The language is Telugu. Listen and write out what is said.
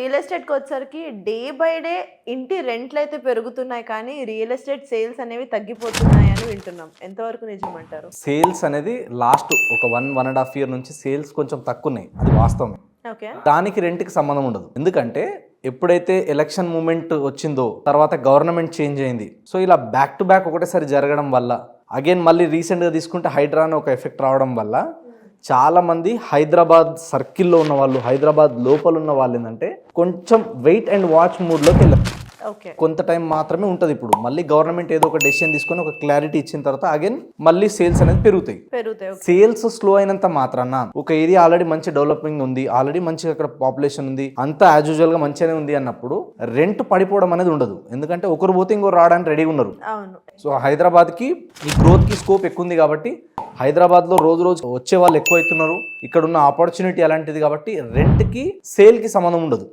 రియల్ ఎస్టేట్కి వచ్చేసరికి డే బై డే ఇంటి రెంట్లు అయితే పెరుగుతున్నాయి కానీ రియల్ ఎస్టేట్ సేల్స్ అనేవి తగ్గిపోతున్నాయి అని వింటున్నాం. ఎంతవరకు నిజం అంటారు? సేల్స్ అనేది లాస్ట్ ఒక 1.5 year నుంచి సేల్స్ కొంచెం తక్కువన్నాయి, అది వాస్తవమే. ఓకే, దానికి రెంట్కి సంబంధం ఉండదు. ఎందుకంటే ఎప్పుడైతే ఎలక్షన్ మూమెంట్ వచ్చిందో తర్వాత గవర్నమెంట్ చేంజ్ అయింది. సో ఇలా బ్యాక్ టు బ్యాక్ ఒకటేసారి జరగడం వల్ల అగైన్ మళ్ళీ రీసెంట్గా తీసుకుంటే హైడ్రా అని ఒక ఎఫెక్ట్ రావడం వల్ల చాలా మంది హైదరాబాద్ సర్కిల్లో ఉన్న వాళ్ళు, హైదరాబాద్ లోపల ఉన్న వాళ్ళు ఏంటంటే కొంచెం వెయిట్ అండ్ వాచ్ మూడ్లోకి వెళ్ళారు. ఓకే, కొంత టైం మాత్రమే ఉంటుంది. ఇప్పుడు మళ్ళీ గవర్నమెంట్ ఏదో ఒక డెసిషన్ తీసుకొని ఒక క్లారిటీ ఇచ్చిన తర్వాత అగైన్ మళ్ళీ సేల్స్ అనేది పెరుగుతాయి. సేల్స్ స్లో అయినంత మాత్రాన ఒక ఏరియా ఆల్రెడీ మంచి డెవలపింగ్ ఉంది, ఆల్రెడీ మంచిగా అక్కడ పాపులేషన్ ఉంది, అంతా యాజ్ యూజువల్ గా మంచిగానే ఉంది అన్నప్పుడు రెంట్ పడిపోవడం అనేది ఉండదు. ఎందుకంటే ఒకరు పోతే ఇంకోరు రావడానికి రెడీగా ఉన్నారు. సో హైదరాబాద్ కి ఈ గ్రోత్ కి స్కోప్ ఎక్కువ ఉంది కాబట్టి హైదరాబాద్ లో రోజు రోజు వచ్చే వాళ్ళు ఎక్కువ అవుతున్నారు. ఇక్కడ ఉన్న ఆపర్చునిటీ అలాంటిది కాబట్టి రెంట్ కి సేల్ కి సంబంధం ఉండదు.